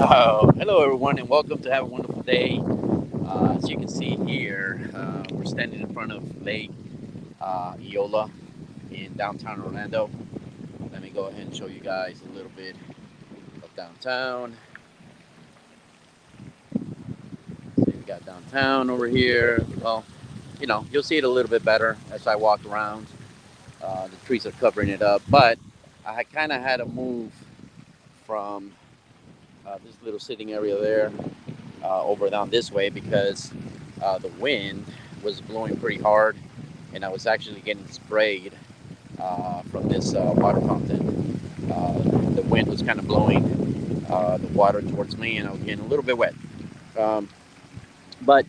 Hello, everyone, and welcome to Have a Wonderful Day. As you can see here, we're standing in front of Lake Eola in downtown Orlando. Let me go ahead and show you guys a little bit of downtown. So we got downtown over here. Well, you'll see it a little bit better as I walk around. The trees are covering it up, but I kind of had to move from this little sitting area there over down this way because the wind was blowing pretty hard, and I was actually getting sprayed from this water fountain. The wind was kind of blowing the water towards me, and I was getting a little bit wet. Um, but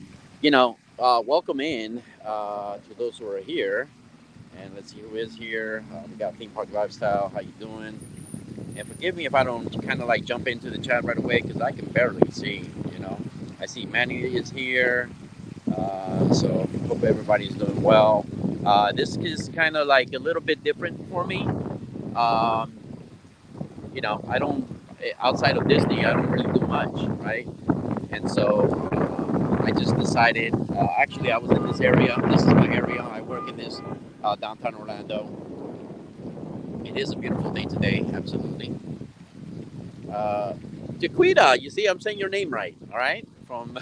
welcome in to those who are here, and let's see who is here. We got Theme Park Lifestyle. How you doing? And forgive me if I don't kind of like jump into the chat right away because I can barely see. I see Manny is here. So hope everybody's doing well. This is kind of like a little bit different for me. Um, I don't outside of Disney, I don't really do much, right? And so I just decided. Actually, I was in this area. This is my area. I work in this downtown Orlando. It is a beautiful day today, absolutely. Jaquita, you see, I'm saying your name right. All right, from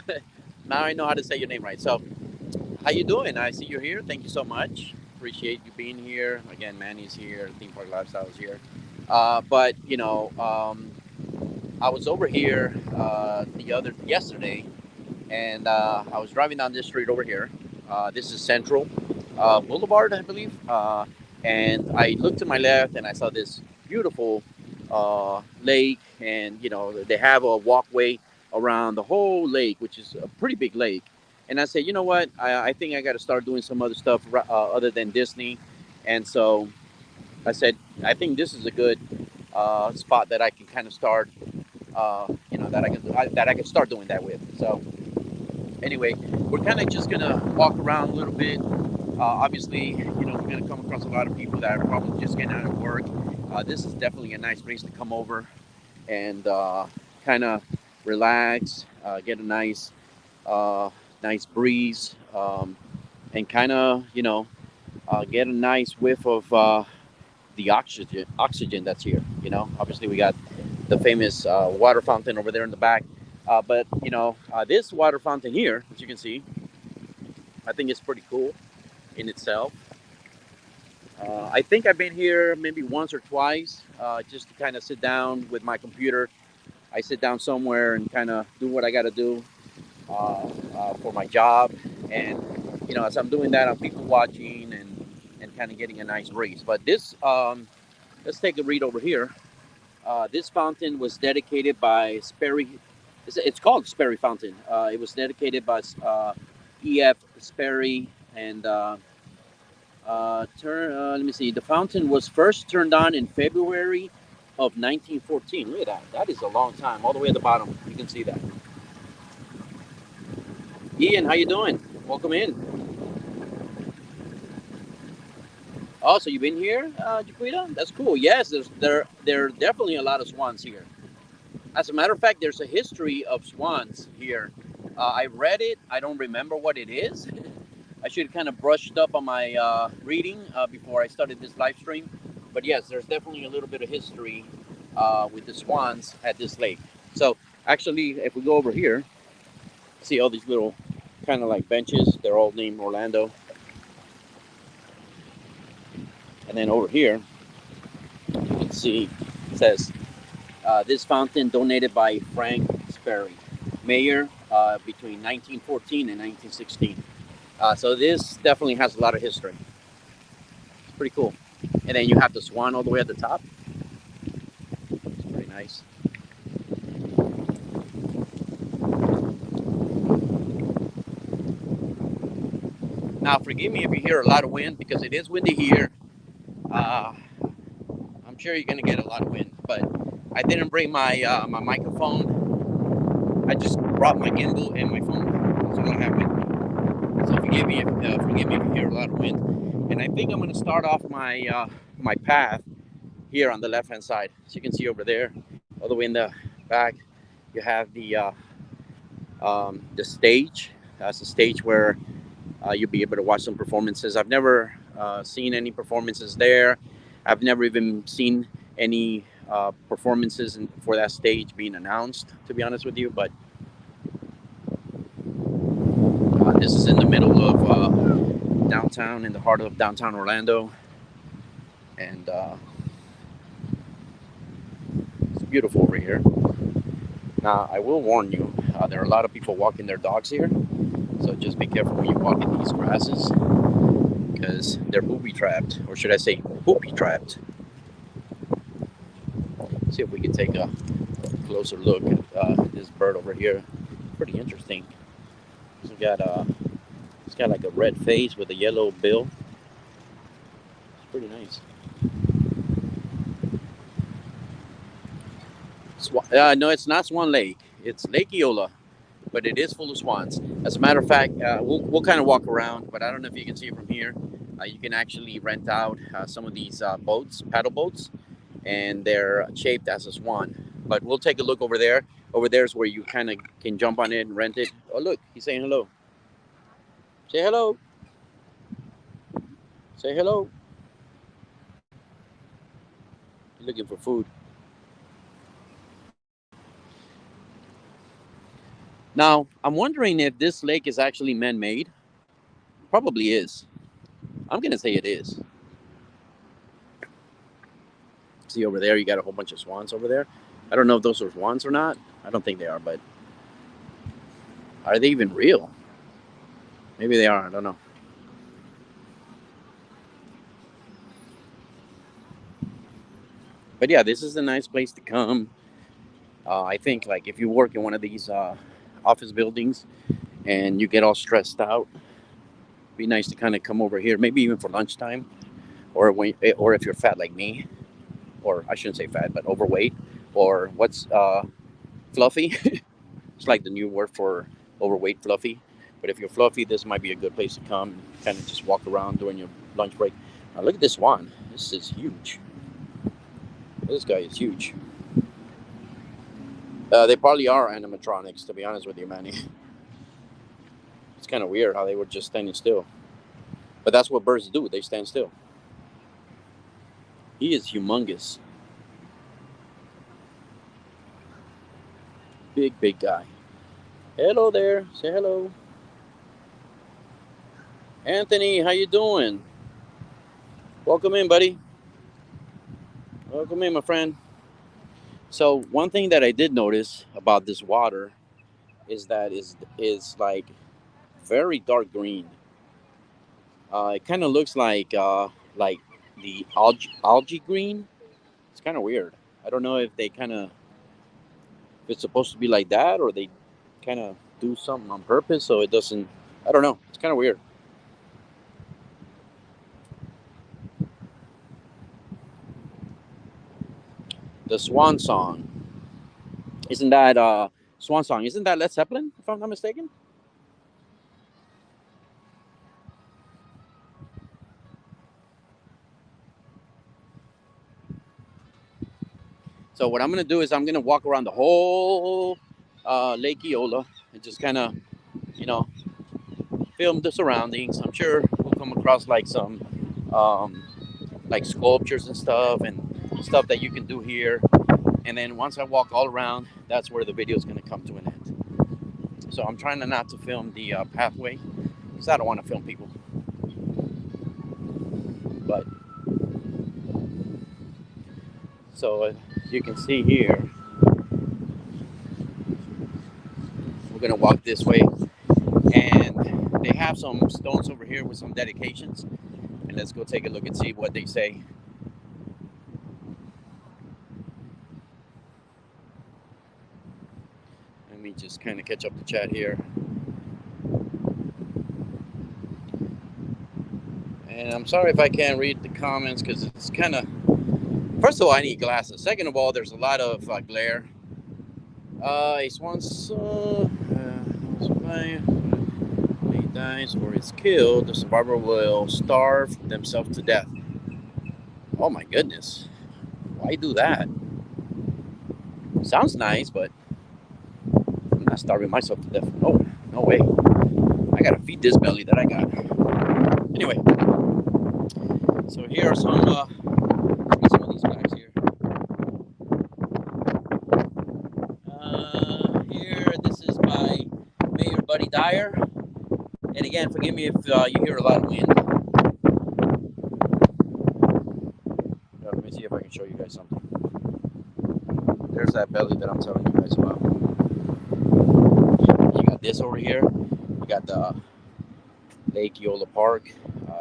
now I know how to say your name right. So how you doing? I see you're here. Thank you so much. Appreciate you being here. Again, Manny's here. Theme Park Lifestyle is here. But I was over here yesterday, and I was driving down this street over here. This is Central Boulevard, I believe. And I looked to my left, and I saw this beautiful lake, and they have a walkway around the whole lake, which is a pretty big lake. And I said, you know what? I think I got to start doing some other stuff other than Disney. And so I said, I think this is a good spot that I can kind of start, that I can start doing that with. So anyway, we're kind of just gonna walk around a little bit. Obviously, we're gonna come across a lot of people that are probably just getting out of work. This is definitely a nice place to come over and kind of relax, get a nice breeze, and kind of get a nice whiff of the oxygen that's here. Obviously we got the famous water fountain over there in the back, but this water fountain here, as you can see, I think it's pretty cool in itself. I think I've been here maybe once or twice, just to kind of sit down with my computer. I sit down somewhere and kind of do what I got to do for my job, and as I'm doing that, I'm people watching and kind of getting a nice breeze. But this, let's take a read over here. This fountain was dedicated by Sperry. It's called Sperry Fountain. It was dedicated by E.F. Sperry, and let me see. The fountain was first turned on in February of 1914. Look at that. That is a long time. All the way at the bottom, you can see that. Ian, how you doing? Welcome in. Oh, so you've been here, Jaquita? That's cool. Yes, there are definitely a lot of swans here. As a matter of fact, there's a history of swans here. I read it. I don't remember what it is. I should have kind of brushed up on my reading before I started this live stream. But yes, there's definitely a little bit of history with the swans at this lake. So actually, if we go over here, see all these little kind of like benches. They're all named Orlando. And then over here, you can see it says this fountain donated by Frank Sperry, mayor between 1914 and 1916. So this definitely has a lot of history. It's pretty cool. And then you have the swan all the way at the top. It's pretty nice. Now, forgive me if you hear a lot of wind because it is windy here. I'm sure you're going to get a lot of wind, but I didn't bring my my microphone. I just brought my gimbal and my phone. That's all I have with me. So forgive me if you hear a lot of wind. And I think I'm going to start off my path here on the left hand side. As you can see over there, all the way in the back, You have the stage. That's a stage where you'll be able to watch some performances. I've never seen any performances there. I've never even seen any performances for that stage being announced, to be honest with you. But this is in the middle of downtown, in the heart of downtown Orlando, and it's beautiful over here. Now, I will warn you, there are a lot of people walking their dogs here, so just be careful when you walk in these grasses, because they're booby trapped, or should I say, poopy trapped. See if we can take a closer look at this bird over here. Pretty interesting. It's got like a red face with a yellow bill. It's pretty nice. No, it's not Swan Lake. It's Lake Eola, but it is full of swans. As a matter of fact, we'll kind of walk around, but I don't know if you can see it from here. You can actually rent out some of these boats, paddle boats, and they're shaped as a swan. But we'll take a look over there. Over there is where you kind of can jump on it and rent it. Oh, look, he's saying hello. Say hello. Say hello. He's looking for food. Now, I'm wondering if this lake is actually man-made. Probably is. I'm going to say it is. See over there, you got a whole bunch of swans over there. I don't know if those are swans or not. I don't think they are, but are they even real? Maybe they are. I don't know. But yeah, this is a nice place to come. I think like if you work in one of these office buildings and you get all stressed out, it'd be nice to kind of come over here, maybe even for lunchtime, or if you're fat like me, or I shouldn't say fat, but overweight, or what's fluffy. It's like the new word for overweight, fluffy. But if you're fluffy, this might be a good place to come and kind of just walk around during your lunch break. Now look at this swan. This is huge. This guy is huge. They probably are animatronics, to be honest with you, Manny. It's kind of weird how they were just standing still. But that's what birds do. They stand still. He is humongous. Big, big guy. Hello there. Say hello. Anthony, how you doing? Welcome in, buddy. Welcome in, my friend. So one thing that I did notice about this water is that is like very dark green. It kind of looks like the algae green. It's kind of weird. I don't know if they kind of if it's supposed to be like that or they kind of do something on purpose so it doesn't. I don't know. It's kind of weird. The Swan Song. Isn't that Swan Song? Isn't that Led Zeppelin? If I'm not mistaken. So what I'm gonna do is I'm gonna walk around the whole Lake Eola and just kind of, you know, film the surroundings. I'm sure we'll come across like some um, like sculptures and stuff that you can do here. And then once I walk all around, that's where the video is gonna come to an end. So I'm trying to not to film the pathway because I don't want to film people. But so as you can see here, we're gonna walk this way, and they have some stones over here with some dedications. And let's go take a look and see what they say. Let me just kind of catch up the chat here. And I'm sorry if I can't read the comments because it's kind of. First of all, I need glasses. Second of all, there's a lot of glare. It's once he dies or is killed, the survivor will starve themselves to death. Oh my goodness. Why do that? Sounds nice, but I'm starving myself to death. Oh, no way. I gotta feed this belly that I got. Anyway, so here are some of these guys here. Here, this is by Mayor Buddy Dyer. And again, forgive me if you hear a lot of wind. Let me see if I can show you guys something. There's that belly that I'm telling you guys about. You got this over here. You got the Lake Eola Park.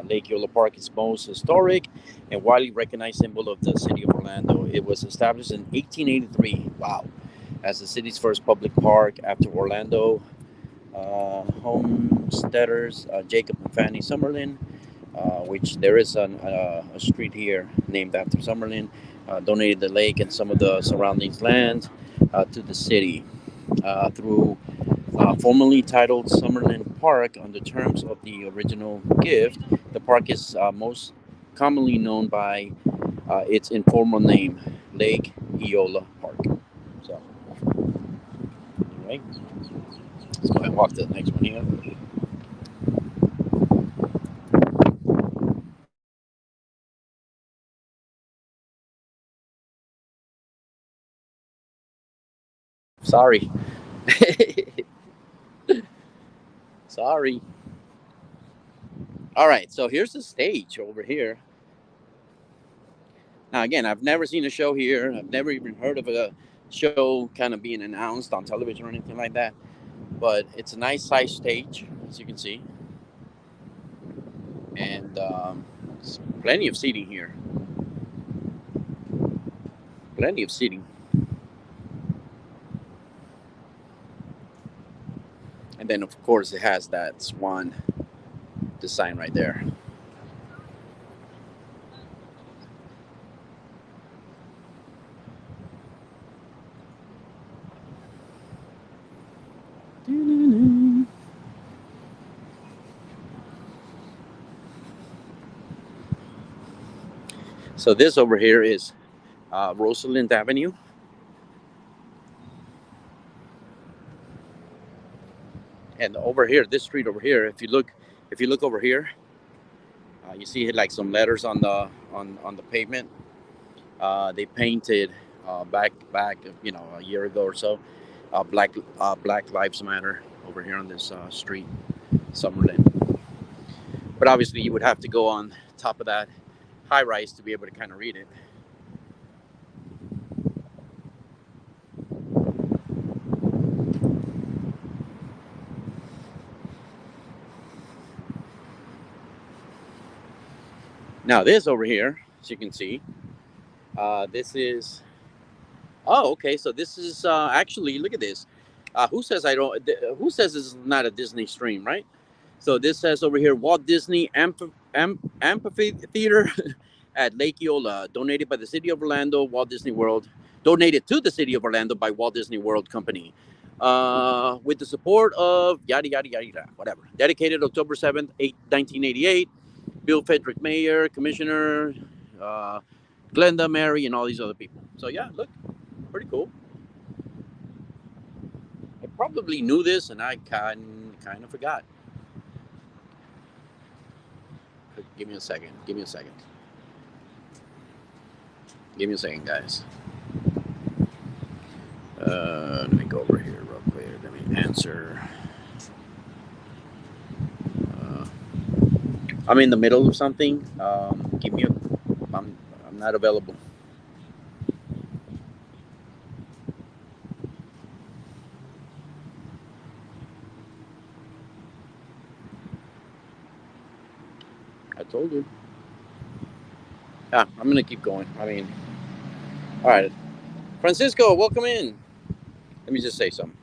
Lake Eola Park is most historic and widely recognized symbol of the city of Orlando. It was established in 1883. Wow. As the city's first public park after Orlando homesteaders Jacob and Fanny Summerlin, which there is a street here named after Summerlin, donated the lake and some of the surrounding land to the city through formerly titled Summerlin Park on the terms of the original gift. The park is most commonly known by its informal name, Lake Eola Park. So, anyway, let's go ahead and walk to the next one here. Sorry. Sorry. All right, so here's the stage over here. Now, again, I've never seen a show here. I've never even heard of a show kind of being announced on television or anything like that. But it's a nice size stage, as you can see. And there's plenty of seating here. Plenty of seating. And then, of course, it has that swan design right there. So this over here is Rosalind Avenue. And over here, this street over here, if you look over here, you see like some letters on the pavement. They painted back a year ago or so. Black Lives Matter over here on this street, Summerlin. But obviously, you would have to go on top of that high rise to be able to kind of read it. Now this over here, as you can see, this is. Oh, okay. So this is actually, look at this. Who says I don't? Who says this is not a Disney stream, right? So this says over here, Walt Disney Amphitheater at Lake Eola, donated by the City of Orlando, Walt Disney World, donated to the City of Orlando by Walt Disney World Company, with the support of yada yada yada yada, whatever. Dedicated October 7th, 1988. Bill Frederick Mayor, Commissioner, Glenda, Mary, and all these other people. So yeah, look, pretty cool. I probably knew this, and I kind of forgot. Give me a second. Give me a second. Give me a second, guys. Let me go over here real quick. Let me answer. I'm in the middle of something. Give me a. I'm not available. I told you. Yeah, I'm gonna keep going. I mean, all right, Francisco, welcome in. Let me just say something.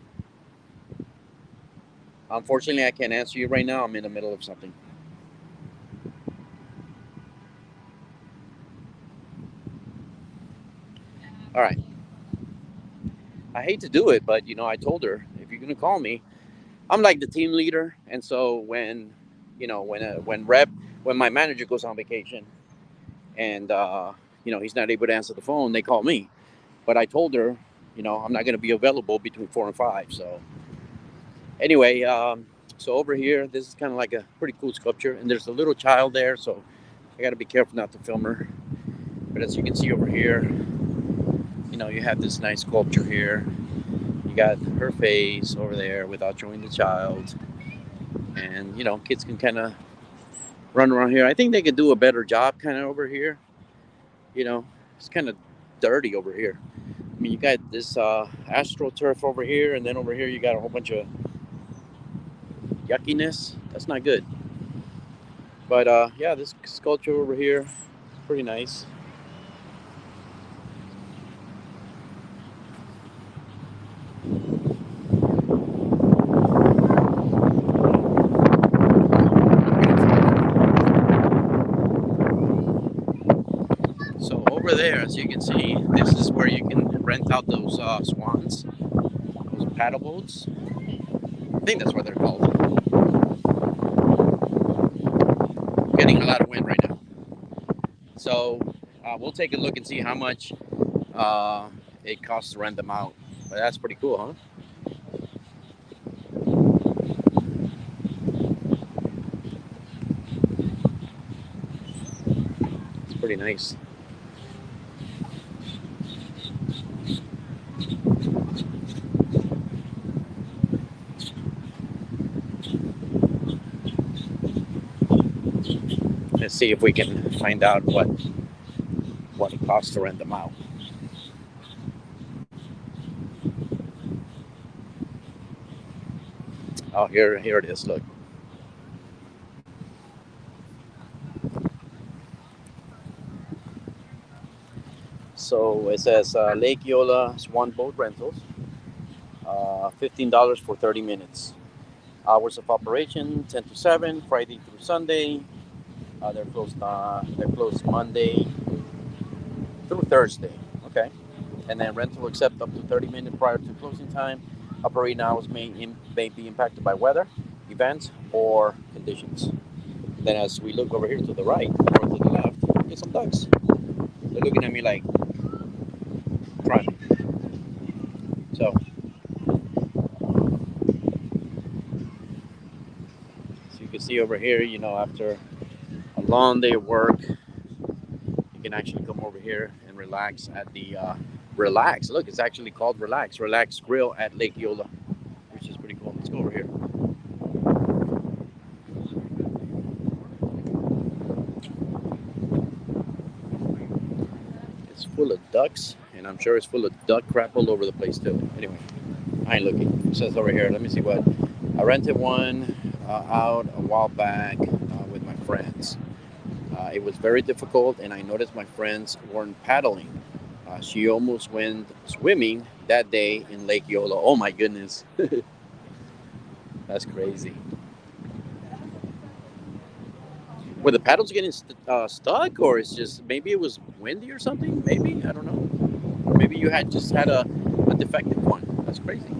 Unfortunately, I can't answer you right now. I'm in the middle of something. All right. I hate to do it, but I told her if you're gonna call me, I'm like the team leader, and so when my manager goes on vacation, and he's not able to answer the phone, they call me. But I told her, I'm not gonna be available between 4 and 5, so Anyway, so over here, this is kind of like a pretty cool sculpture, and there's a little child there, so I got to be careful not to film her. But as you can see over here, you have this nice sculpture here. You got her face over there without showing the child, and kids can kind of run around here. I think they could do a better job kind of over here. It's kind of dirty over here. I mean, you got this astroturf over here, and then over here you got a whole bunch of yuckiness. That's not good. But yeah, this sculpture over here, pretty nice. So over there, as you can see, this is where you can rent out those swans, those paddle boats. I think that's what they're called. Getting a lot of wind right now. So we'll take a look and see how much it costs to rent them out. But that's pretty cool, huh? It's pretty nice. Let's see if we can find out what it costs to rent them out. Oh, here it is. Look. So it says Lake Eola Swan Boat Rentals, $15 for 30 minutes. Hours of operation 10 to 7, Friday through Sunday. They're closed Monday through Thursday. Okay. And then rental will accept up to 30 minutes prior to closing time. Operating hours may be impacted by weather, events, or conditions. Then as we look over here to the right or to the left, get some ducks. They're looking at me like, try me. So you can see over here, after a long day of work, you can actually come over here and relax at the Relax. Look, it's actually called Relax Grill at Lake Eola, which is pretty cool. Let's go over here. It's full of ducks, and I'm sure it's full of duck crap all over the place too. Anyway, I ain't looking. It says over here. Let me see what. I rented one out a while back with my friends. It was very difficult, and I noticed my friends weren't paddling. She almost went swimming that day in Lake Eola. Oh my goodness. That's crazy. Were the paddles getting stuck, or it's just maybe it was windy or something? Maybe, I don't know. Or maybe you had just had a defective one. That's crazy.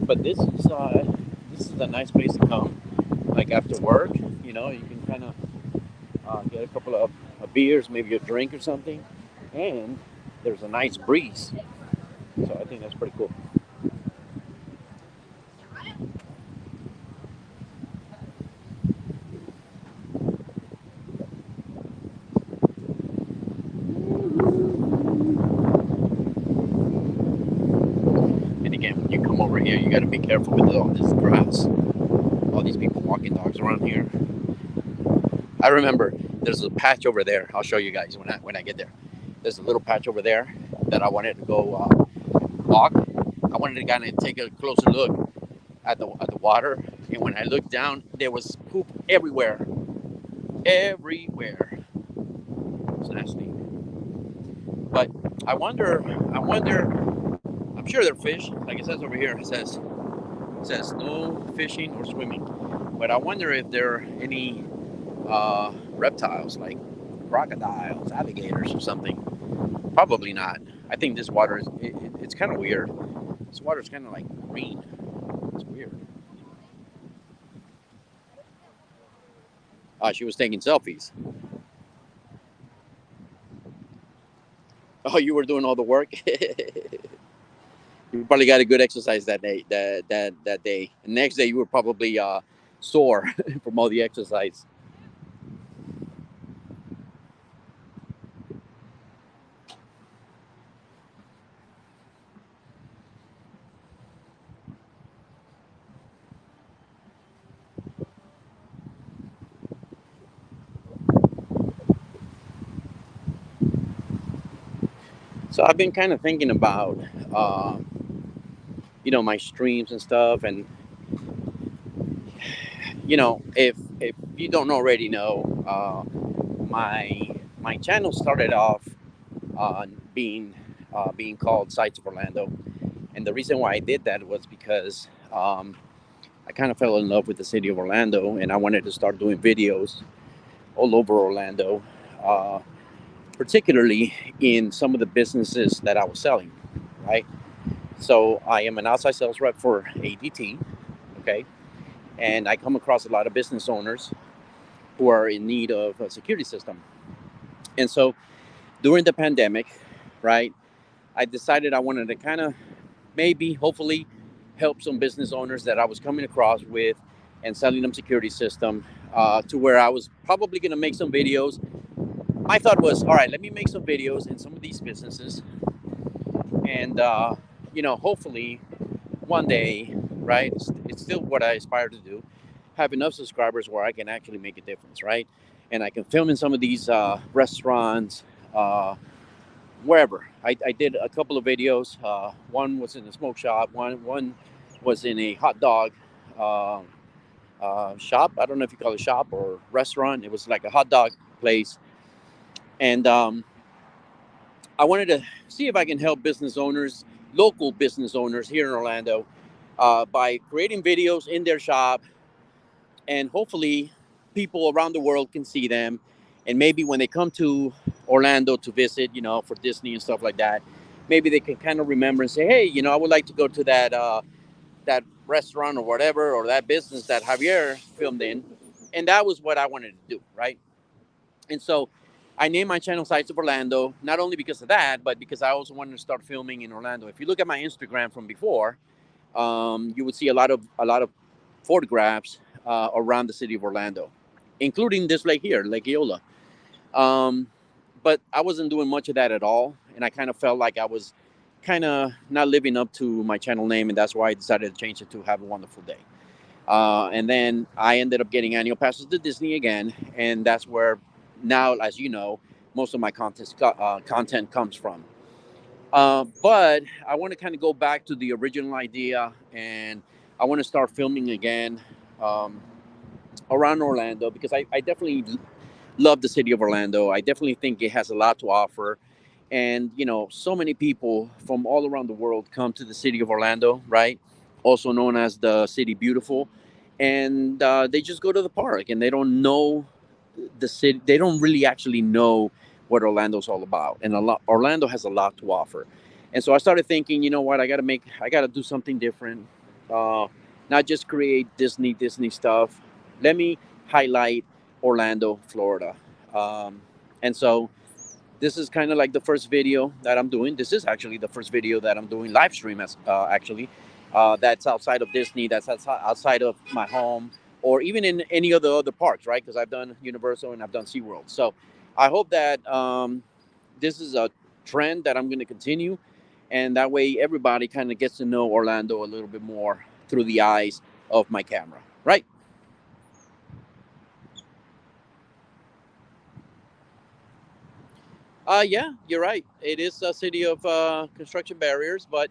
But this is a nice place to come. Like after work, you can kind of get a couple of beers, maybe a drink or something, and there's a nice breeze. So I think that's pretty cool. And again, when you come over here, you got to be careful with all this grass. All these people walking dogs around here. I remember there's a patch over there. I'll show you guys when I get there. There's a little patch over there that I wanted to go walk. I wanted to kind of take a closer look at the water, and when I looked down, there was poop everywhere. Everywhere. It's nasty. But I wonder. I'm sure they're fish. Like it says over here, it says no fishing or swimming. But I wonder if there are any reptiles like crocodiles, alligators, or something. Probably not. I think this water it's kind of weird. This water is kind of like green. It's weird. She was taking selfies. Oh, you were doing all the work. You probably got a good exercise that day. That day. The next day, you were probably sore from all the exercise. So I've been kind of thinking about, uh, my streams and stuff, and if you don't already know, my channel started off being called Sights of Orlando, and the reason why I did that was because I kind of fell in love with the city of Orlando, and I wanted to start doing videos all over Orlando, uh, particularly in some of the businesses that I was selling. Right. So I am an outside sales rep for ADT. Okay. And I come across a lot of business owners who are in need of a security system. And so during the pandemic, right, I decided I wanted to kind of maybe, hopefully, help some business owners that I was coming across with and selling them security system to where I was probably going to make some videos. My thought was, all right, let me make some videos in some of these businesses, and hopefully one day, right? It's still what I aspire to do. Have enough subscribers where I can actually make a difference, right? And I can film in some of these restaurants, wherever. I did a couple of videos. One was in a smoke shop. One was in a hot dog uh, shop. I don't know if you call it shop or restaurant. It was like a hot dog place, and I wanted to see if I can help business owners, local business owners here in Orlando, by creating videos in their shop, and hopefully people around the world can see them. And maybe when they come to Orlando to visit, for Disney and stuff like that, maybe they can kind of remember and say, hey, I would like to go to that restaurant or whatever, or that business that Javier filmed in. And that was what I wanted to do, right? And so I named my channel Sights of Orlando, not only because of that, but because I also wanted to start filming in Orlando. If you look at my Instagram from before, you would see a lot of photographs around the city of Orlando, including this lake here, Lake Eola. Um, but I wasn't doing much of that at all, and I kind of felt like I was kind of not living up to my channel name, and that's why I decided to change it to Have a Wonderful Day. And then I ended up getting annual passes to Disney again, and that's where now, as you know, most of my content comes from. But I want to kind of go back to the original idea, and I want to start filming again um, around Orlando, because I definitely love the city of Orlando. I definitely think it has a lot to offer. And, so many people from all around the world come to the city of Orlando, right? Also known as the City Beautiful. And they just go to the park, and they don't know the city. They don't really actually know what Orlando's all about. And Orlando has a lot to offer. And so I started thinking, you know what, I got to do something different. Uh, Not just create Disney stuff. Let me highlight Orlando, Florida. Um, and so this is kind of like the first video that I'm doing. This is actually the first video that I'm doing live stream, actually. That's outside of Disney. That's outside of my home, or even in any of the other parks, right? Because I've done Universal and I've done SeaWorld. So I hope that this is a trend that I'm going to continue, and that way everybody kind of gets to know Orlando a little bit more through the eyes of my camera, right? Yeah, you're right. It is a city of construction barriers, but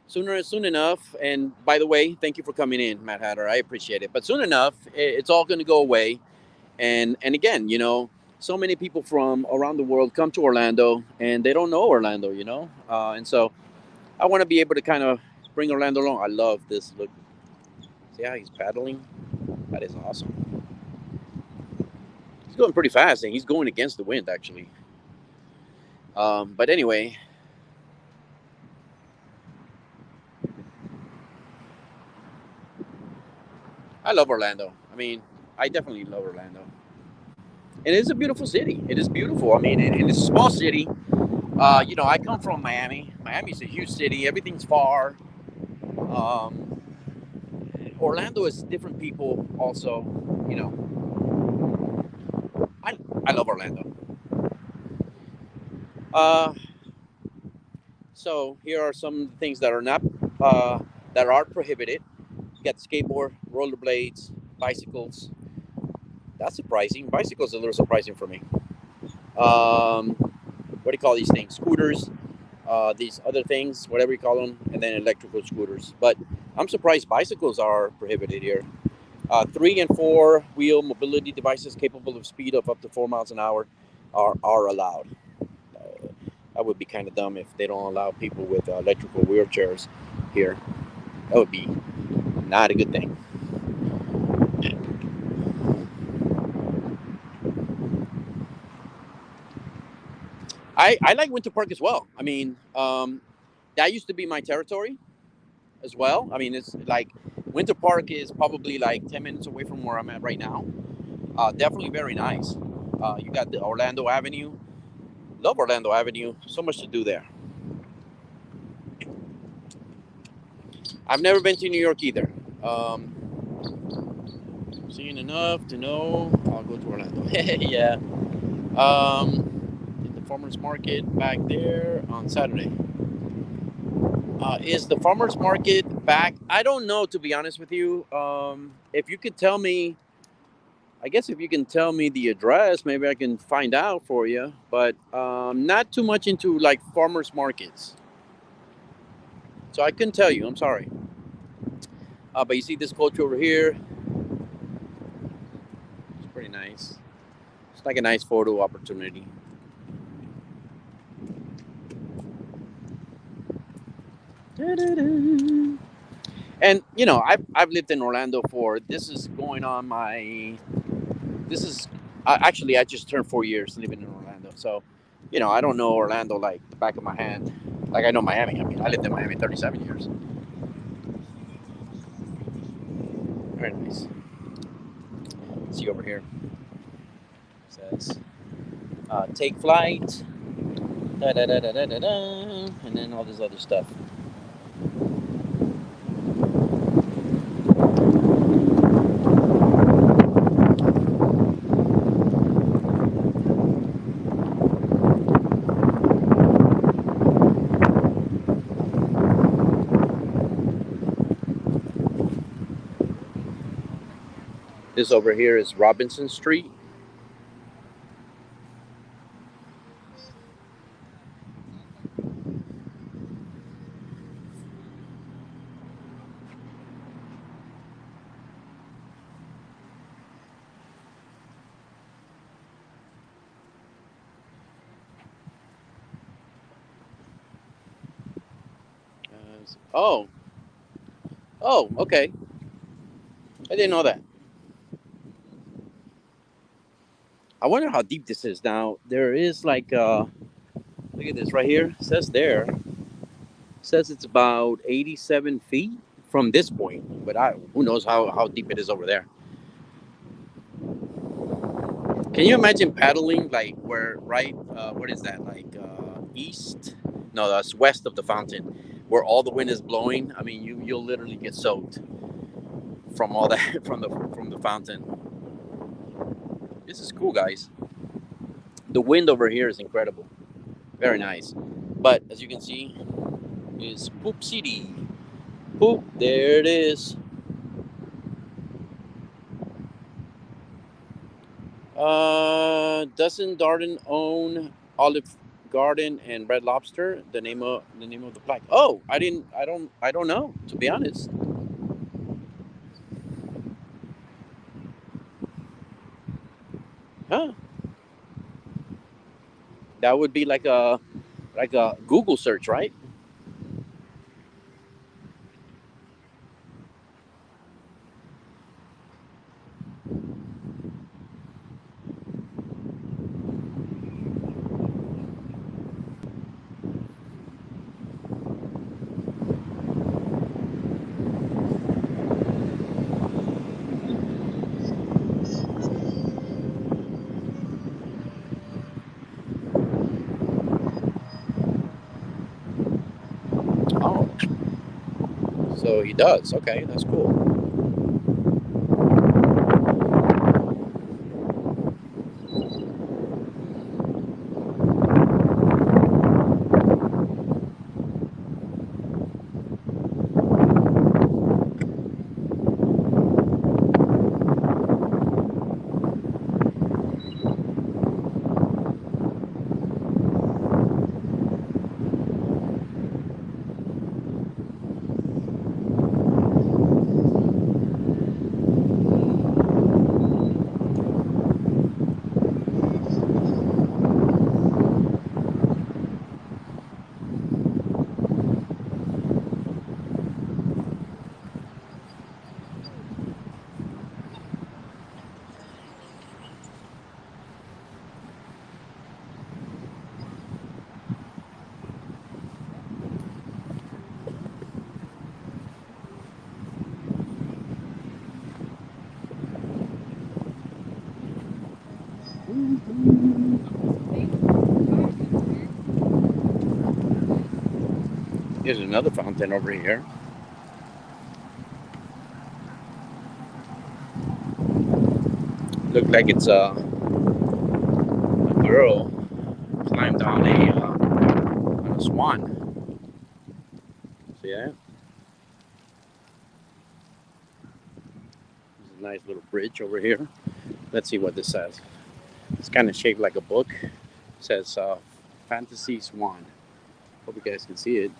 soon enough. And by the way, thank you for coming in, Matt Hatter. I appreciate it. But soon enough, it's all going to go away. And again, so many people from around the world come to Orlando, and they don't know Orlando. And so I want to be able to kind of bring Orlando along. I love this. Look, see how he's paddling? That is awesome. He's going pretty fast, and he's going against the wind actually. But anyway, I love Orlando. I mean, I definitely love Orlando. And it's a beautiful city. It is beautiful. I mean, and it's a small city. I come from Miami. Miami's a huge city. Everything's far. Um, Orlando is different people. Also, you know, I I love Orlando. Uh, so here are some things that are not that are prohibited. You got skateboard, rollerblades, bicycles. That's surprising. Bicycles are a little surprising for me. What do you call these things? Scooters, these other things, whatever you call them, and then electrical scooters. But I'm surprised bicycles are prohibited here. 3 and 4 wheel mobility devices capable of speed of up to 4 miles an hour are allowed. That would be kind of dumb if they don't allow people with electrical wheelchairs here. That would be not a good thing. I like Winter Park as well. I mean, that used to be my territory as well. I mean, it's like Winter Park is probably like 10 minutes away from where I'm at right now. Definitely very nice. You got the Orlando Avenue. Love Orlando Avenue. So much to do there. I've never been to New York either. Seen enough to know I'll go to Orlando. Yeah. At the farmers market back there on Saturday. Is the farmers market back? I don't know, to be honest with you. If you could tell me, I guess if you can tell me the address, maybe I can find out for you. But not too much into like farmers markets, so I couldn't tell you. I'm sorry. But you see this culture over here. It's pretty nice. It's like a nice photo opportunity. And I've lived in Orlando for this is going on my this is actually I just turned 4 years living in Orlando, so I don't know Orlando like the back of my hand, like I know Miami. I mean, I lived in Miami 37 years. Very nice. Let's see over here. It says take flight, da da da da da da da, and then all this other stuff. This over here is Robinson Street. Oh, oh, okay. I didn't know that. I wonder how deep this is. Now there is like look at this right here. It says there. It says it's about 87 feet from this point, but who knows how deep it is over there. Can you imagine paddling like where right? What is that like east? No, that's west of the fountain, where all the wind is blowing. I mean, you'll literally get soaked from all that from the fountain. This is cool, guys. The wind over here is incredible. Very nice. But as you can see, is Poop City. Poop, there it is. Doesn't Darden own Olive Garden and Red Lobster? The name of the plaque. Oh, I don't know, to be honest. Huh? That would be like a Google search, right? So he does. Okay, that's cool. Here's another fountain over here. Looked like it's a girl climbed down on a swan. See that? There's a nice little bridge over here. Let's see what this says. It's kind of shaped like a book. It says Fantasy Swan. Hope you guys can see it.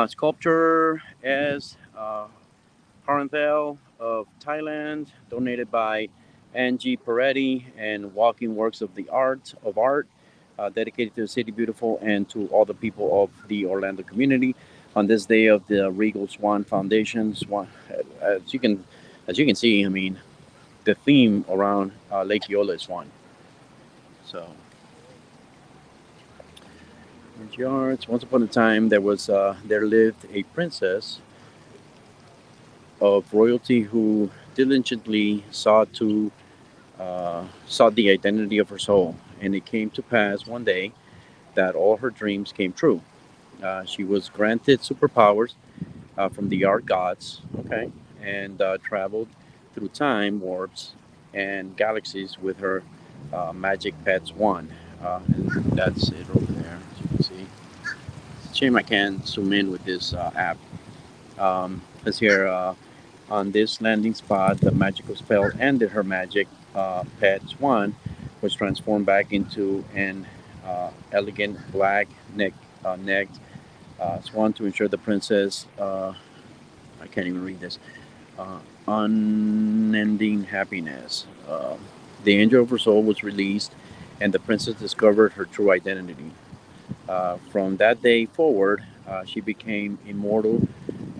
Sculpture as Parenthel of Thailand, donated by Angie Peretti, and walking works of the art, dedicated to the City Beautiful and to all the people of the Orlando community on this day of the Regal Swan Foundation. Swan, as you can see, I mean, the theme around Lake Eola is swan. So, yards. Once upon a time, there lived a princess of royalty who diligently sought the identity of her soul, and it came to pass one day that all her dreams came true. She was granted superpowers from the art gods, okay, and traveled through time warps and galaxies with her magic pet swan. And that's it over there, as you can see. It's a shame I can't zoom in with this app. Let's here. On this landing spot, the magical spell ended her magic. Pet Swan was transformed back into an elegant black necked swan to ensure the princess, I can't even read this, unending happiness. The angel of her soul was released, and the princess discovered her true identity. From that day forward, she became immortal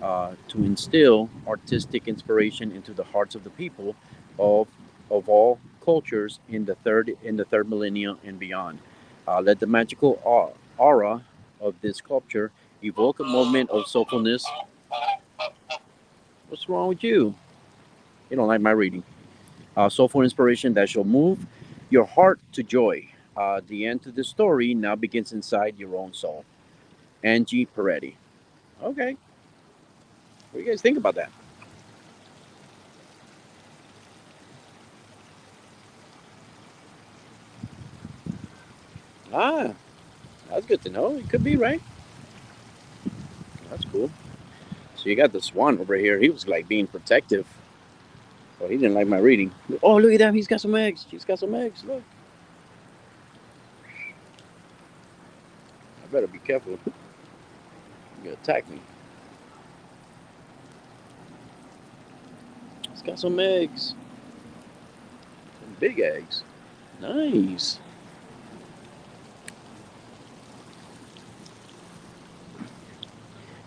to instill artistic inspiration into the hearts of the people of all cultures in the third millennium and beyond. Let the magical aura of this sculpture evoke a moment of soulfulness. What's wrong with you? You don't like my reading. Soulful inspiration that shall move your heart to joy. The end to the story now begins inside your own soul. Angie Peretti. Okay, what do you guys think about that? Ah, that's good to know. It could be right. That's cool. So you got the swan over here. He was like being protective. Oh, he didn't like my reading. Oh, look at that. He's got some eggs. He's got some eggs. Look. I better be careful. He's gonna attack me. He's got some eggs. Some big eggs. Nice.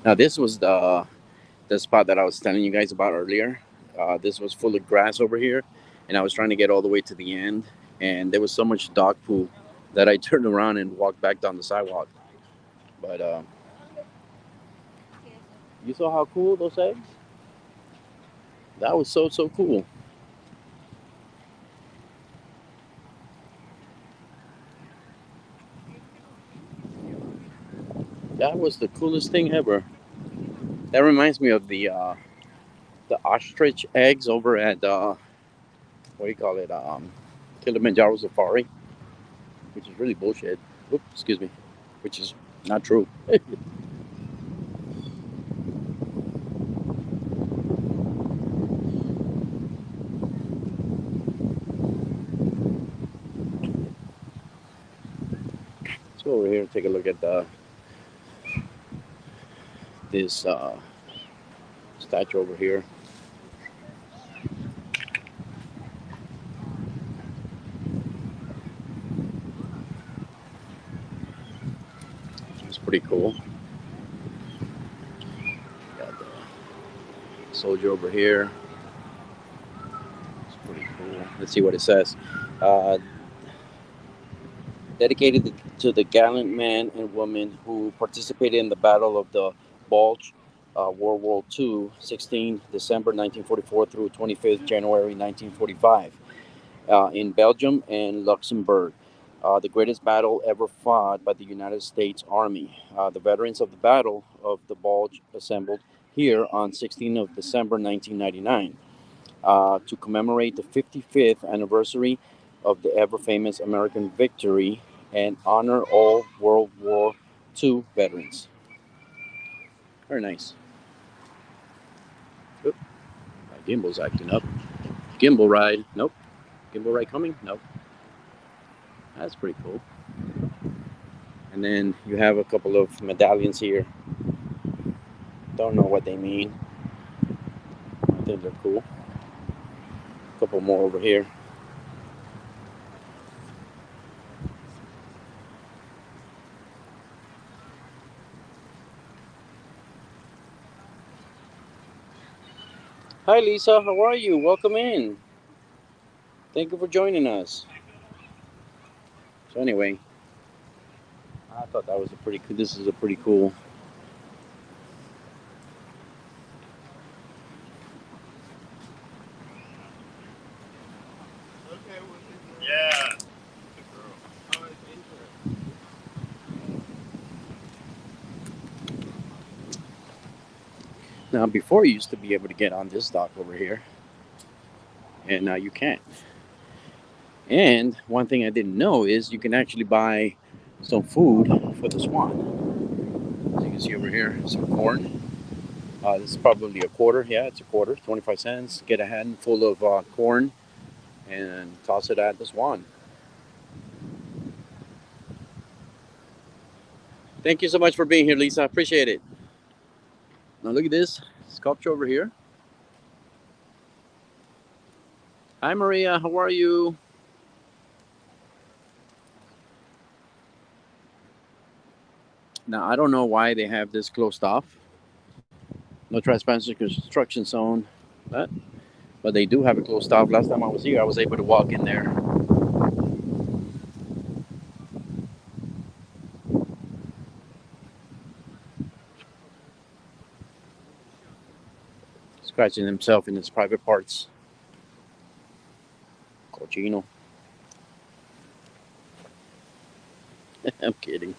Now this was the spot that I was telling you guys about earlier. This was full of grass over here, and I was trying to get all the way to the end, and there was so much dog poo that I turned around and walked back down the sidewalk. But you saw how cool those eggs? That was so cool. That was the coolest thing ever. That reminds me of the ostrich eggs over at what do you call it? Kilimanjaro Safari, which is really bullshit. Oops, excuse me, which is not true. Let's go over here and take a look at this statue over here. It's pretty cool. Got the soldier over here. It's pretty cool. Let's see what it says. Uh, Dedicated to the gallant men and women who participated in the Battle of the Bulge, World War II, 16 December 1944 through 25th January 1945, in Belgium and Luxembourg. The greatest battle ever fought by the United States Army. The veterans of the Battle of the Bulge assembled here on 16th of December 1999 to commemorate the 55th anniversary of the ever famous American victory and honor all World War II veterans. Very nice. Oop, my gimbal's acting up. Gimbal ride. Nope. Gimbal ride coming? Nope. That's pretty cool. And then you have a couple of medallions here. Don't know what they mean. I think they're cool. A couple more over here. Hi Lisa, how are you? Welcome in. Thank you for joining us. So anyway, I thought that was a pretty cool. This is a pretty cool. Yeah. Now before you used to be able to get on this dock over here, and now you can't. And one thing I didn't know is you can actually buy some food for the swan. As you can see over here, some corn. This is probably a quarter. Yeah, it's a quarter, 25 cents. Get a handful of corn and toss it at the swan. Thank you so much for being here, Lisa. I appreciate it. Now look at this sculpture over here. Hi, Maria. How are you? Now, I don't know why they have this closed off. No trespassing construction zone. But they do have it closed off. Last time I was here, I was able to walk in there. Scratching himself in his private parts. Cochino. I'm kidding.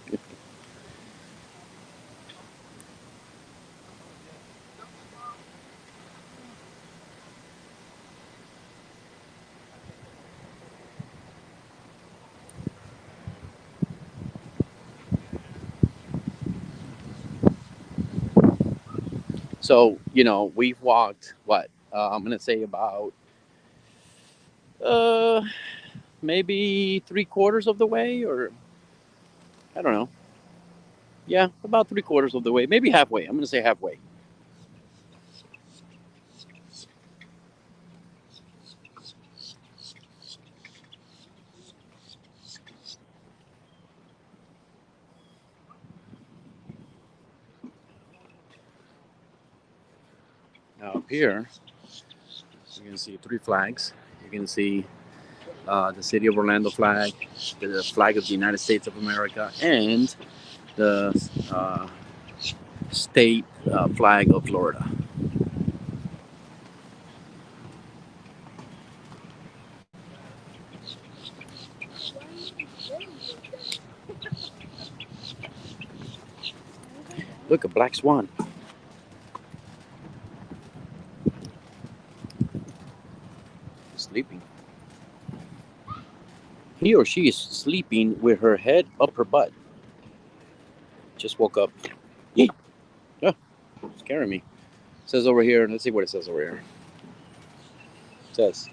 So, we've walked, what? I'm going to say about uh, maybe 3/4 of the way, or I don't know. Yeah, about 3/4 of the way. Maybe halfway. I'm going to say halfway. Now, up here, you can see 3 flags. You can see the city of Orlando flag, the flag of the United States of America, and the state flag of Florida. Look, a black swan. Sleeping. He or she is sleeping with her head up her butt. Just woke up. Eek. Oh, scaring me. It says over here, let's see what it says over here. It says,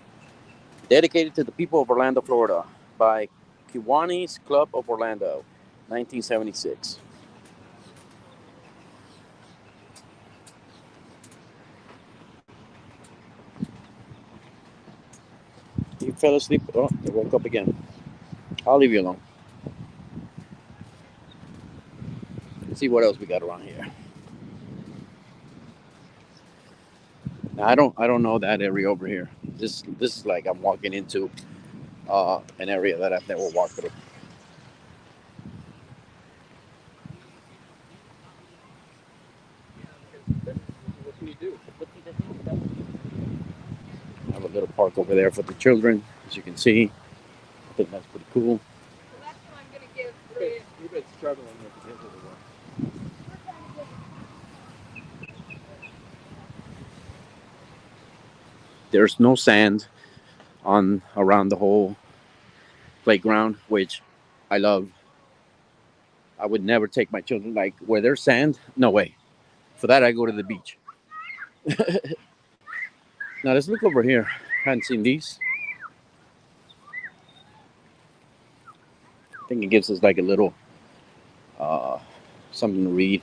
dedicated to the people of Orlando, Florida, by Kiwanis Club of Orlando, 1976. You fell asleep. Oh, they woke up again. I'll leave you alone. Let's see what else we got around here. Now, I don't know that area over here. This is like I'm walking into an area that I've never walked through. What can you do? I have a little park over there for the children, as you can see. I think that's pretty cool. That's what I'm gonna give You've been struggling with the kids over there. There's no sand on around the whole playground, which I love. I would never take my children like where there's sand. No way. For that, I go to the beach. Now let's look over here. I hadn't seen these. I think it gives us like a little uh, something to read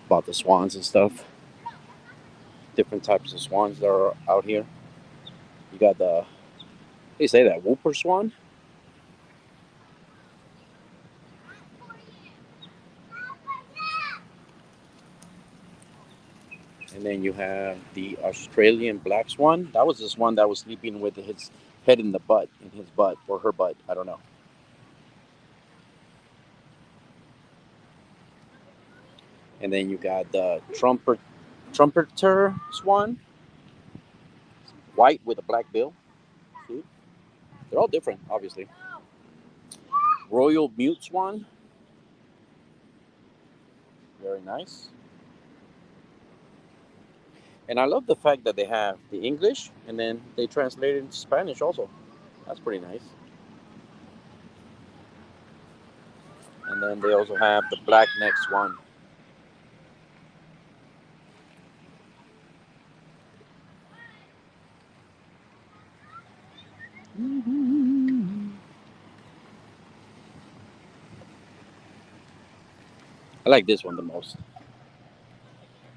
about the swans and stuff. Different types of swans that are out here. You got they say that whooper swan, and then you have the Australian black swan. That was this one that was sleeping with his head in his butt or her butt. I don't know. And then you got the trumpeter swan, white with a black bill. See? They're all different, obviously. Royal mute swan, very nice. And I love the fact that they have the English and then they translate it into Spanish also. That's pretty nice. And then they also have the black neck swan. I like this one the most,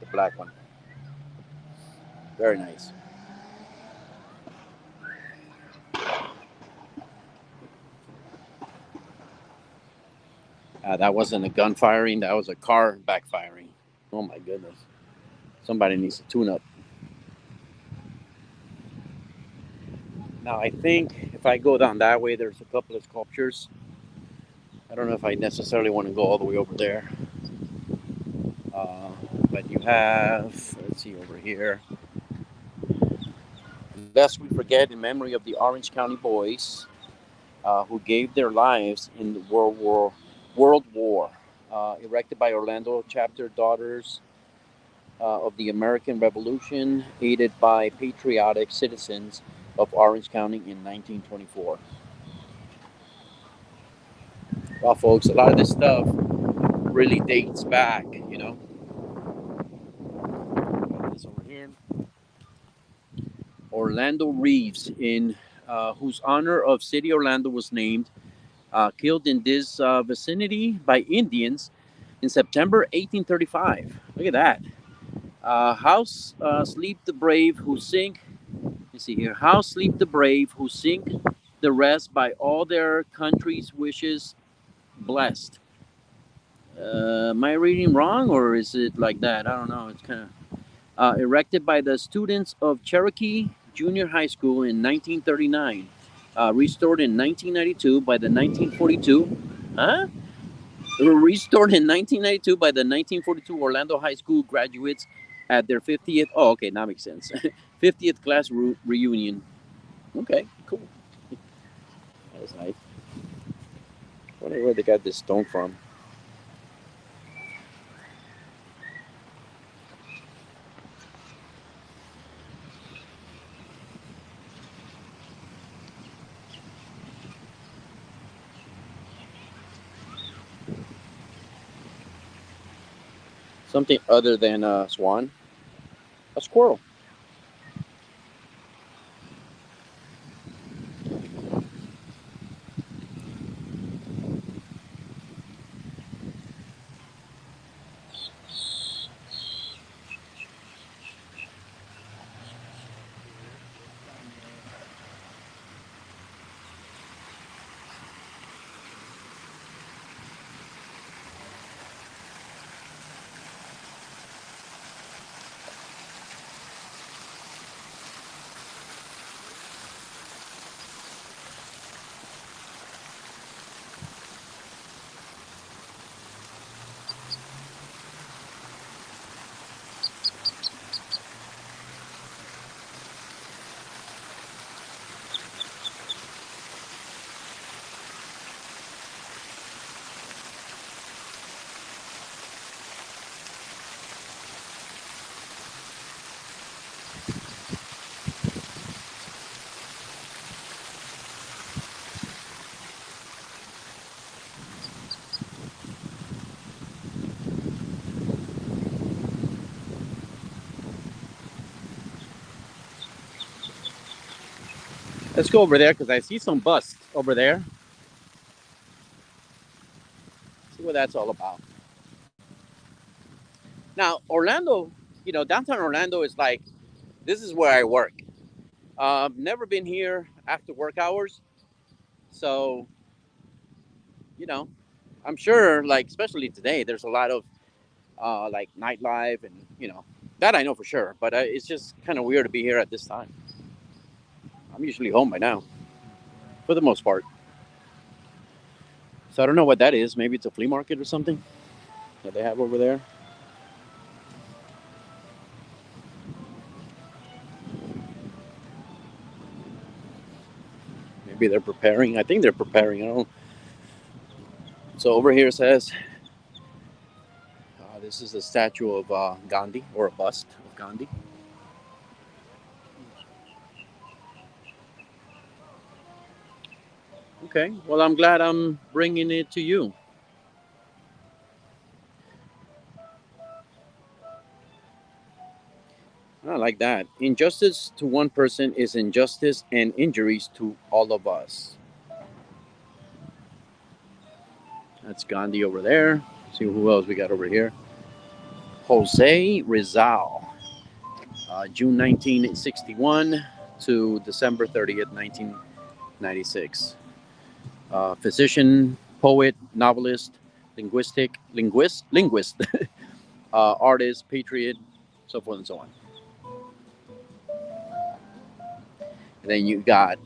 the black one. Very nice. That wasn't a gun firing, that was a car backfiring. Oh my goodness. Somebody needs to tune up. Now, I think if I go down that way, there's a couple of sculptures. I don't know if I necessarily want to go all the way over there. Uh, but you have, let's see over here. Lest we forget, in memory of the Orange County boys who gave their lives in the World War, erected by Orlando Chapter Daughters of the American Revolution, aided by patriotic citizens of Orange County in 1924. Well, folks, a lot of this stuff really dates back, you know. This over here, Orlando Reeves, in whose honor of City Orlando was named, killed in this vicinity by Indians in September 1835. Look at that. How sleep the brave who sink. Let me see here. How sleep the brave who sink the rest by all their country's wishes blessed. Am I reading wrong or is it like that? I don't know. It's kind of erected by the students of Cherokee Junior High School in 1939, restored in 1992 by the 1942. Huh? Restored in 1992 by the 1942 Orlando High School graduates at their 50th. Oh, okay, now makes sense. 50th class reunion. Okay, cool. That's nice. I wonder where they got this stone from. Something other than a swan. A squirrel. Let's go over there because I see some busts over there. See what that's all about. Now, Orlando, downtown Orlando is like, this is where I work. Never been here after work hours. So, you know, I'm sure, like, especially today, there's a lot of like nightlife and, that I know for sure. But it's just kind of weird to be here at this time. I'm usually home by now, for the most part. So I don't know what that is. Maybe it's a flea market or something that they have over there. Maybe they're preparing. I think they're preparing. I don't know. So over here says this is a statue of Gandhi, or a bust of Gandhi. Okay. Well, I'm glad I'm bringing it to you. I like that. Injustice to one person is injustice and injuries to all of us. That's Gandhi over there. See who else we got over here. Jose Rizal, June 1961 to December 30th, 1996. Physician, poet, novelist, linguist, artist, patriot, so forth and so on. And then you got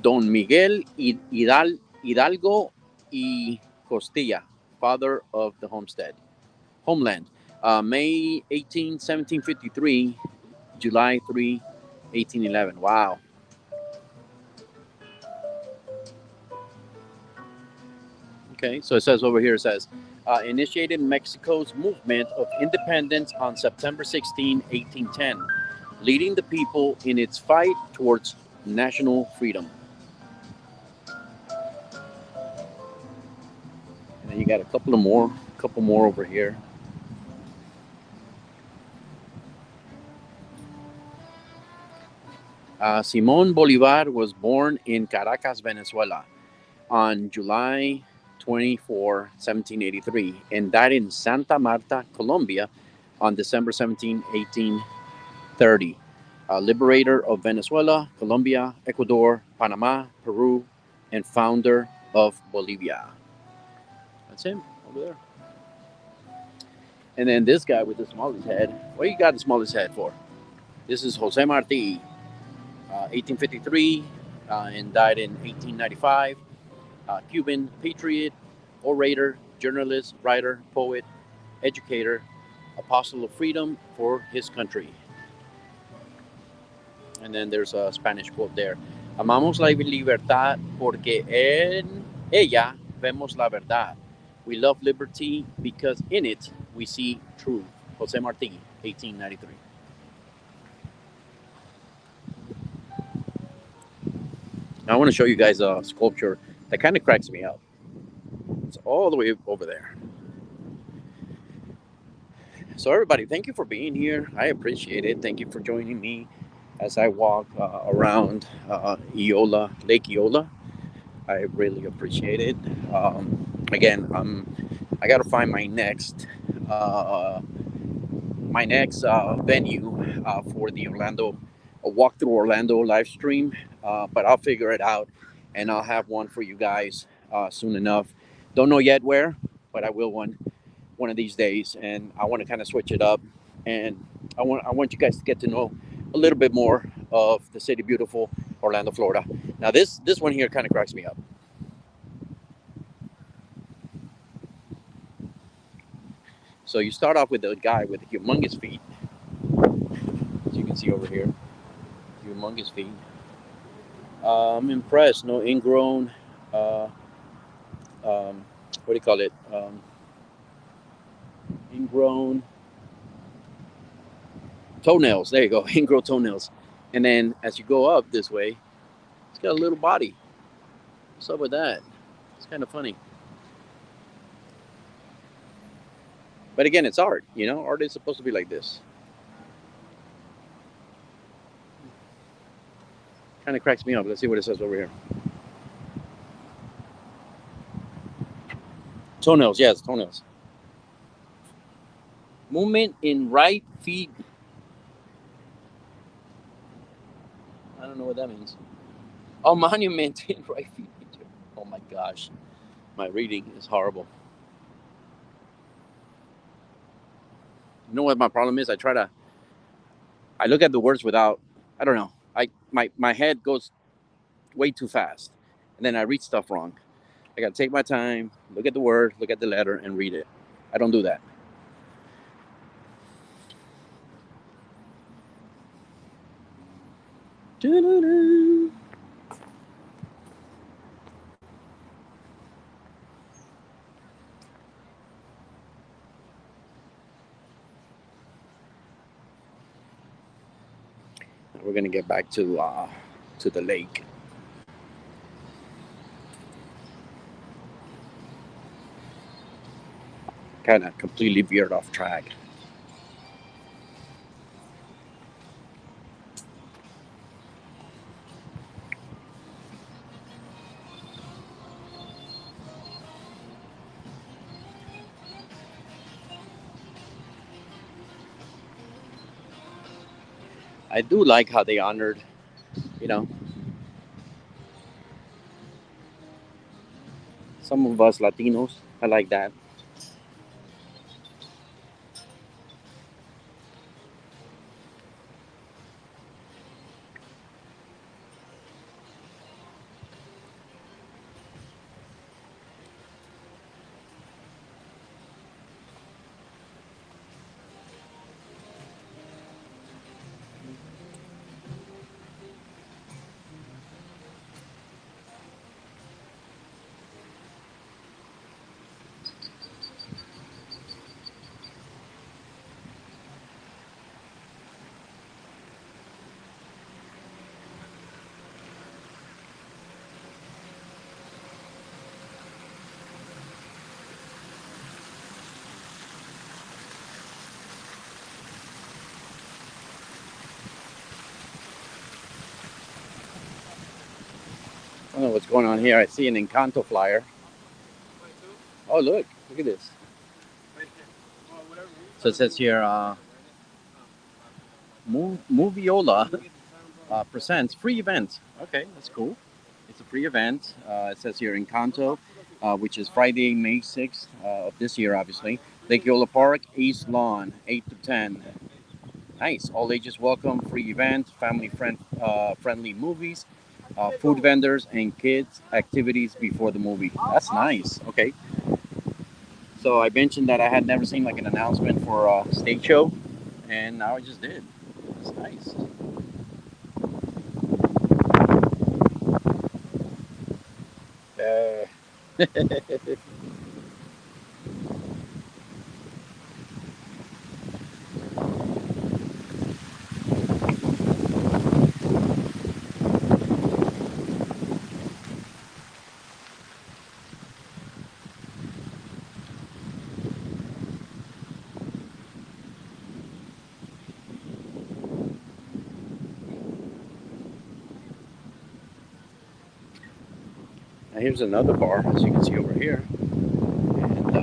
Don Miguel Hidalgo y Costilla, father of the homeland. May 18, 1753, July 3, 1811. Wow. Okay, so it says over here, it says, initiated Mexico's movement of independence on September 16, 1810, leading the people in its fight towards national freedom. And then you got a couple more over here. Simone Bolivar was born in Caracas, Venezuela, on July 24, 1783, and died in Santa Marta, Colombia, on December 17, 1830. Liberator of Venezuela, Colombia, Ecuador, Panama, Peru, and founder of Bolivia. That's him over there. And then this guy with the smallest head. What you got the smallest head for? This is Jose Marti, 1853, and died in 1895. Cuban patriot, orator, journalist, writer, poet, educator, apostle of freedom for his country. And then there's a Spanish quote there. Amamos la libertad porque en ella vemos la verdad. We love liberty because in it we see truth. Jose Marti, 1893. Now I want to show you guys a sculpture that kind of cracks me up. It's all the way over there. So everybody, thank you for being here. I appreciate it. Thank you for joining me as I walk around Eola, Lake Eola. I really appreciate it. Again, I got to find my next venue for the Orlando a walk through Orlando live stream. But I'll figure it out, and I'll have one for you guys soon enough. Don't know yet where, but I will one of these days, and I want to kind of switch it up, and I want you guys to get to know a little bit more of the city, beautiful Orlando, Florida. Now this one here kind of cracks me up. So you start off with a guy with humongous feet, as you can see over here, humongous feet. I'm impressed. No ingrown. Uh, what do you call it? Ingrown toenails. There you go. Ingrown toenails. And then as you go up this way, it's got a little body. What's up with that? It's kind of funny. But again, it's art. Art is supposed to be like this. Kind of cracks me up. Let's see what it says over here. Toenails. Yes, toenails. Movement in right feet. I don't know what that means. Oh, monument in right feet. Oh my gosh. My reading is horrible. You know what my problem is? I look at the words without, I don't know. My head goes way too fast. And then I read stuff wrong. I got to take my time, look at the word, look at the letter, and read it. I don't do that. Doo-doo-doo. We're gonna get back to the lake. Kind of completely veered off track. I do like how they honored, you know, some of us Latinos. I like that. I don't know what's going on here. I see an Encanto flyer. Oh, look at this. So it says here, Moviola presents free event. Okay, that's cool. It's a free event. It says here Encanto, which is Friday, May 6th of this year, obviously. Lake Eola Park, East Lawn, 8 to 10. Nice. All ages welcome. Free event. Friendly movies, food vendors, and kids activities before the movie. That's nice. Okay. So I mentioned that I had never seen like an announcement for a stage show, and now I just did. It's nice. Uh, Now here's another bar, as you can see over here. And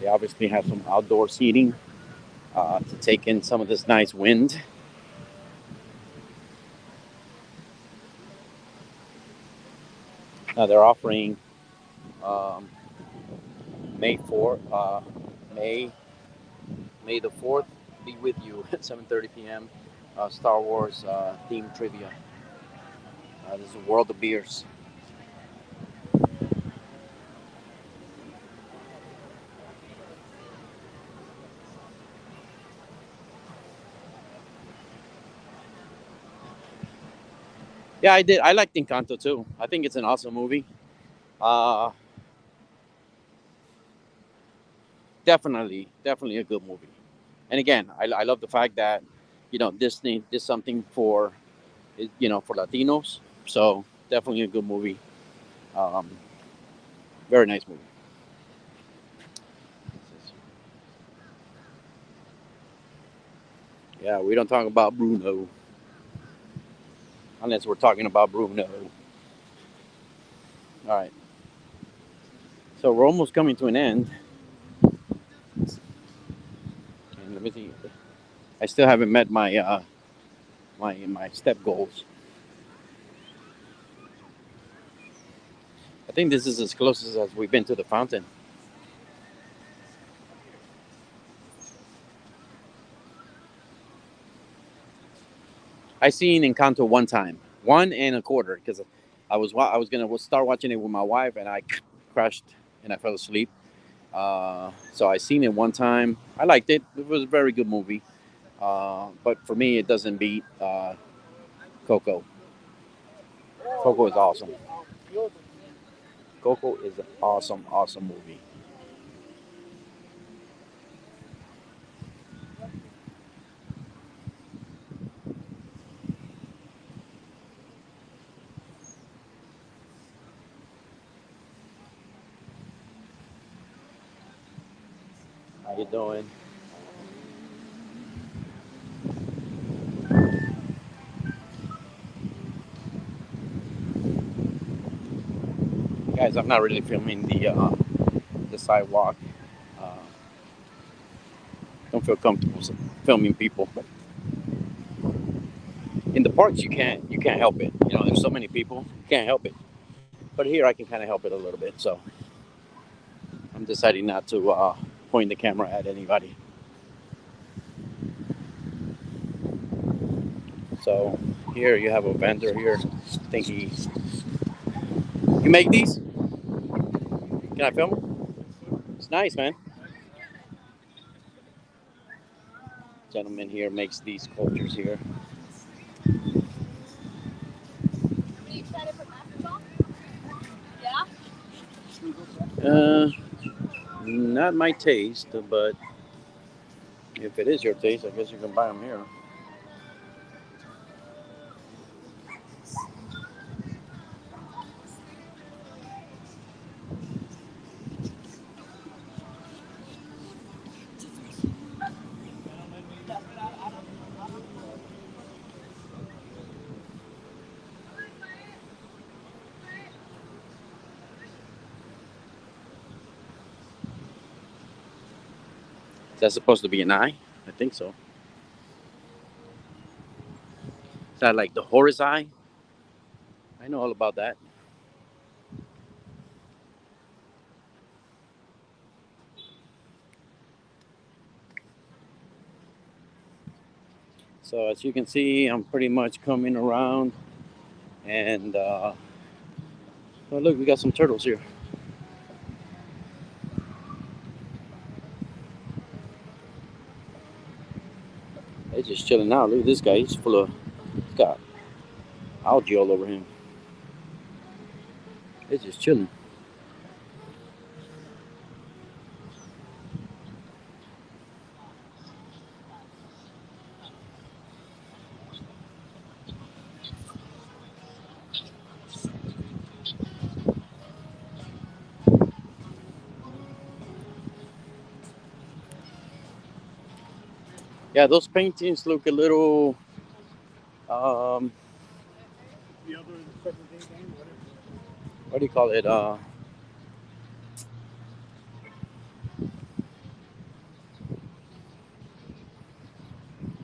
they obviously have some outdoor seating to take in some of this nice wind. Now they're offering um, May 4th, May May the 4th be with you at 7:30 p.m. Star Wars themed trivia. This is a World of Beers. Yeah, I did. I liked Encanto too. I think it's an awesome movie. Uh, definitely a good movie. And again, I love the fact that Disney did something for for Latinos. So definitely a good movie. Um, very nice movie. Yeah, we don't talk about Bruno unless we're talking about Bruno. All right, so we're almost coming to an end. And let me see. I still haven't met my step goals. I think this is as close as we've been to the fountain. I seen Encanto one time, one and a quarter, because I was gonna start watching it with my wife, and I crashed and I fell asleep. So I seen it one time. I liked it. It was a very good movie. But for me, it doesn't beat Coco. Coco is awesome. Coco is an awesome movie. How you doing, guys? I'm not really filming the sidewalk. Uh, don't feel comfortable filming people. But in the parks, you can't help it. There's so many people, you can't help it. But here, I can kind of help it a little bit. So I'm deciding not to point the camera at anybody. So here you have a vendor here. I think you make these. Can I film it? It's nice, man. Gentleman here makes these sculptures here. Uh, Not my taste, but if it is your taste, I guess you can buy them here. Is that supposed to be an eye? I think so. Is that like the horse eye? I know all about that. So as you can see, I'm pretty much coming around, and oh look, we got some turtles here. They're just chilling out. Look at this guy. He's got algae all over him. They're just chilling. Yeah, those paintings look a little Um, The other second game, what is what do you call it?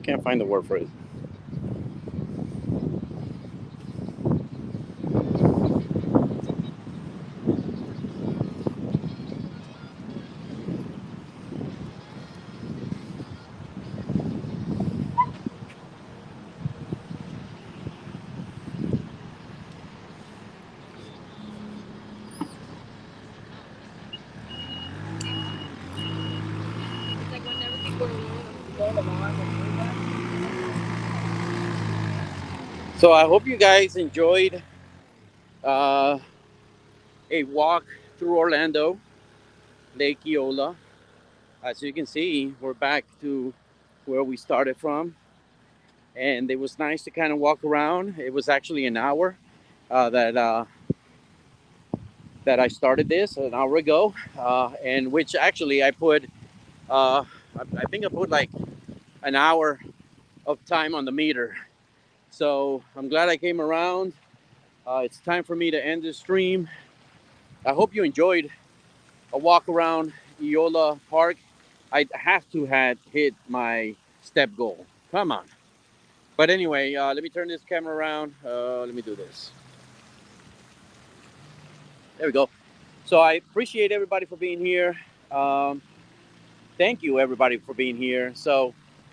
Can't find the word for it. So I hope you guys enjoyed uh, a walk through Orlando, Lake Eola. As you can see, we're back to where we started from, and it was nice to kind of walk around. It was actually an hour that I started this an hour ago, and which actually I put. I think I put like an hour of time on the meter. So I'm glad I came around. It's time for me to end this stream. I hope you enjoyed a walk around Eola Park. I have to had hit my step goal. Come on. But anyway, let me turn this camera around. Let me do this. There we go. So I appreciate everybody for being here. Um, Thank you everybody for being here. So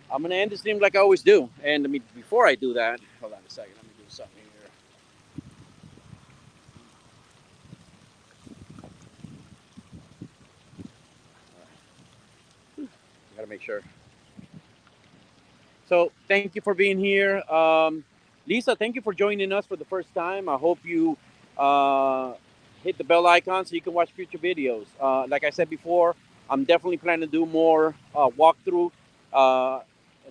I'm gonna end the stream like I always do. And let me before I do that, hold on a second. Let me do something here. I gotta make sure. So thank you for being here. Lisa, thank you for joining us for the first time. I hope you uh, hit the bell icon so you can watch future videos. Like I said before, I'm definitely planning to do more walkthrough uh,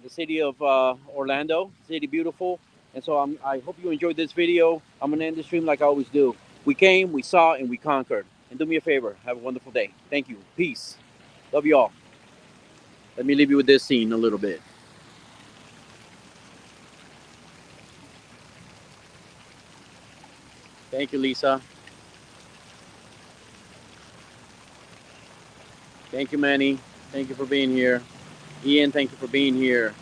the city of Orlando, City Beautiful. And so I hope you enjoyed this video. I'm going to end the stream like I always do. We came, we saw, and we conquered. And do me a favor, have a wonderful day. Thank you. Peace. Love you all. Let me leave you with this scene a little bit. Thank you, Lisa. Thank you, Manny. Thank you for being here. Ian, thank you for being here.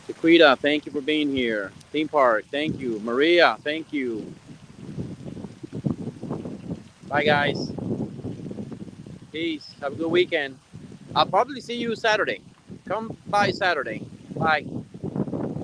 Sequita, thank you for being here. Theme Park, thank you. Maria, thank you. Bye, guys. Peace. Have a good weekend. I'll probably see you Saturday. Come by Saturday. Bye.